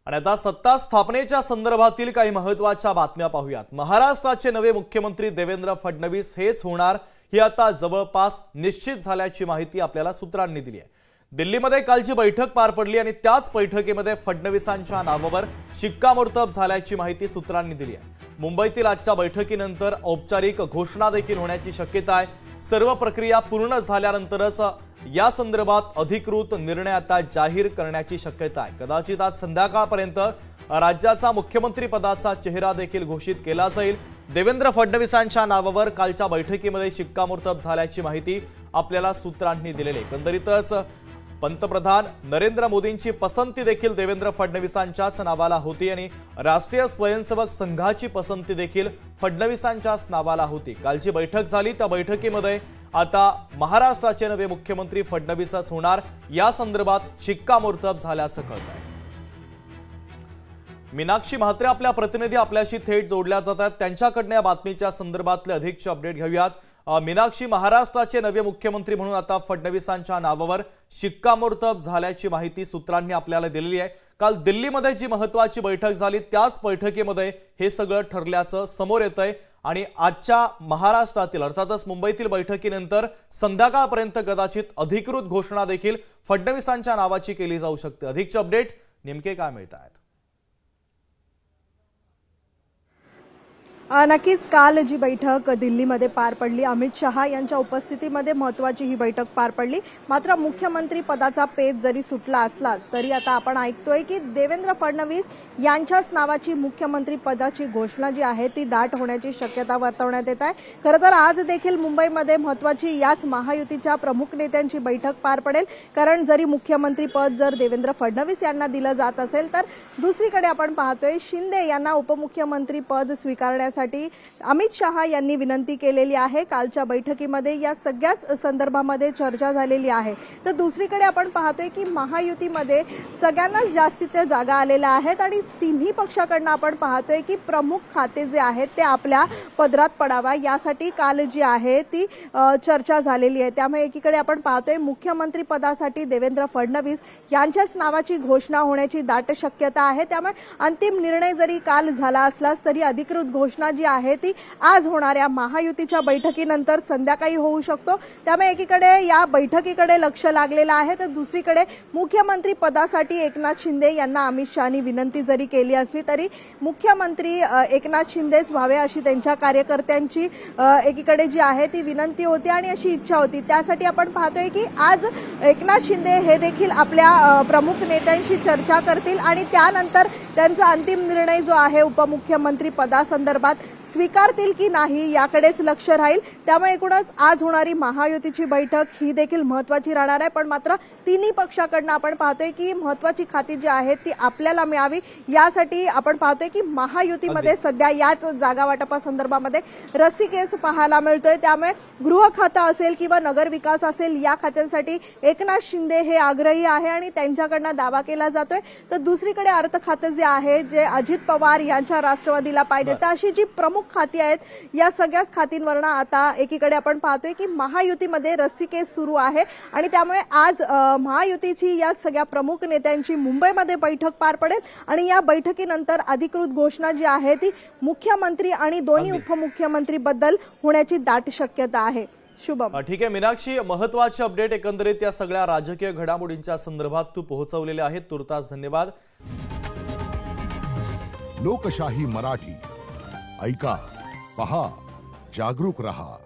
आणि आता सत्ता स्थापनेच्या संदर्भातील काही महत्त्वाच्या बातम्या पाहूयात। महाराष्ट्राचे नवे मुख्यमंत्री देवेंद्र फडणवीस हेच होणार ही आता जवळपास निश्चित झाल्याची माहिती आपल्याला सूत्रांनी दिली आहे। दिल्लीमध्ये कालची बैठक पार पडली आणि त्याच बैठकीमध्ये फडणवीसांच्या नावावर शिक्कामोर्तब झाल्याची माहिती सूत्रांनी दिली आहे। मुंबईतील आजच्या बैठकीनंतर औपचारिक घोषणा देखील होण्याची शक्यता आहे। सर्व प्रक्रिया पूर्ण झाल्यानंतरच या संदर्भात अधिकृत निर्णय आता जाहीर करण्याची शक्यता आहे। कदाचित आज संध्याकाळपर्यंत राज्याचा मुख्यमंत्री पदाचा चेहरा देखील घोषित केला जाईल। देवेंद्र फडणवीसांच्या नावावर कालच्या बैठकीमध्ये शिक्कामोर्तब झाल्याची माहिती आपल्याला सूत्रांनी दिलेली आहे। एकंदरीतच पंतप्रधान नरेंद्र मोदींची पसंती देखील देवेंद्र फडणवीसांच्याच नावाला होती आणि राष्ट्रीय स्वयंसेवक संघाची पसंती देखील फडणवीसांच्याच नावाला होती। कालची बैठक झाली, त्या बैठकीमध्ये आता महाराष्ट्राचे नवे मुख्यमंत्री फडणवीसच होणार या संदर्भात शिक्कामोर्तब झाल्याचं कळतंय। मीनाक्षी म्हात्रे आपल्या प्रतिनिधी आपल्याशी थेट जोडल्या जातात, त्यांच्याकडून या बातमीच्या संदर्भातले अधिकचे अपडेट घेऊयात। मीनाक्षी, महाराष्ट्राचे नवे मुख्यमंत्री म्हणून आता फडणवीसांच्या नावावर शिक्कामोर्तब झाल्याची माहिती सूत्रांनी आपल्याला दिलेली आहे। काल दिल्लीमध्ये जी महत्त्वाची बैठक झाली त्याच बैठकीमध्ये हे सगळं ठरल्याचं समोर येतंय आणि आजच्या महाराष्ट्रातील अर्थातच मुंबईतील बैठकीनंतर संध्याकाळपर्यंत कदाचित अधिकृत घोषणा देखील फडणवीसांच्या नावाची केली जाऊ शकते। अधिकचे अपडेट नेमके काय मिळतात? नक्कीच काल जी बैठक दिल्लीमध्ये पार पडली, अमित शहा यांच्या उपस्थितीमध्ये महत्त्वाची ही बैठक पार पडली। मात्र मुख्यमंत्री पदाचा पेच जरी सुटला असलाच तरी आता आपण ऐकतोय की देवेंद्र फडणवीस यांच्याच नावाची मुख्यमंत्री पदाची घोषणा जी आहे ती दाट होण्याची शक्यता वर्तवण्यात येत आहे। खरं तर आज देखील मुंबईमध्ये महत्त्वाची याच महायुतीच्या प्रमुख नेत्यांची बैठक पार पडेल, कारण जरी मुख्यमंत्री पद जर देवेंद्र फडणवीस यांना दिलं जात असेल तर दुसरीकडे आपण पाहतोय शिंदे यांना उपमुख्यमंत्री पद स्वीकारण्यासाठी अमित शहा यांनी विनंती केलेली आहे। कालच्या बैठकीमध्ये या सगळ्याच संदर्भामध्ये चर्चा झालेली आहे। तर दुसरीकडे आपण पाहतोय की महायुतीमध्ये सगळ्यांनाच जास्तीच्या जागा आलेल्या आहेत आणि तिन्ही पक्षाकडून आपण पाहतोय की प्रमुख खाते जे आहेत ते आपल्या पदरात पडावा यासाठी काल जी आहे ती चर्चा झालेली आहे। त्यामुळे एकीकडे आपण पाहतोय मुख्यमंत्री पदासाठी देवेंद्र फडणवीस यांच्याच नावाची घोषणा होण्याची दाट शक्यता आहे। त्यामुळे अंतिम निर्णय जरी काल झाला असलाच तरी अधिकृत घोषणा जी आहे ती आज होणाऱ्या महायुतीच्या बैठकीनंतर संध्याकाळी होऊ शकतो। त्यामुळे एकीकडे या बैठकीकडे लक्ष लागलेलं आहे तर दुसरीकडे मुख्यमंत्री पदासाठी एकनाथ शिंदे यांना अमित शहानी विनंती जरी केली असली तरी मुख्यमंत्री एकनाथ शिंदेच व्हावे अशी त्यांच्या कार्यकर्त्यांची एकीकडे जी आहे ती विनंती होती आणि अशी इच्छा होती। त्यासाठी आपण पाहतोय की आज एकनाथ शिंदे हे देखील आपल्या प्रमुख नेत्यांशी चर्चा करतील आणि त्यानंतर त्यांचा अंतिम निर्णय जो आहे उपमुख्यमंत्री पदासंदर्भात स्वीकारतील की नाही याकडेच लक्ष राहील। त्यामुळे एकूणच आज होणारी महायुतीची बैठक ही देखील महत्त्वाची राहणार आहे। पण मात्र तिन्ही पक्षाकडून आपण पाहतोय की महत्त्वाची खाती जी आहेत ती आपल्याला मिळावी यासाठी आपण पाहतोय की महायुतीमध्ये सध्या याच जागा वाटपासंदर्भामध्ये रस्सीखेच पाहायला मिळतोय। त्यामुळे गृह खातं असेल किंवा नगरविकास असेल या खात्यांसाठी एकनाथ शिंदे हे आग्रही आहे आणि त्यांच्याकडून दावा केला जातोय। तर दुसरीकडे अर्थ खातं जे आहे जे अजित पवार यांच्या राष्ट्रवादीला पाहिजे तर अशी जी प्रमुख खाती आहेत या सगळ्याच खातींवरनं आता एकीकडे आपण पाहतोय की महायुतीमध्ये रस्सीखेच सुरू आहे आणि त्यामुळे आज महायुतीची या सगळ्या प्रमुख नेत्यांची मुंबईमध्ये बैठक पार पडेल आणि या बैठकीनंतर अधिकृत घोषणा जी आहे ती मुख्यमंत्री आणि दोन्ही उपमुख्यमंत्री बद्दल होण्याची दाट शक्यता आहे। शुभम, ठीक आहे मीनाक्षी, महत्त्वाचे अपडेट एकंदरीत या सगळ्या राजकीय घडामोडींच्या संदर्भात तू पोहोचवलेले आहेत, तुर्तास धन्यवाद। लोकशाही मराठी ऐका, पहा, जागरूक रहा।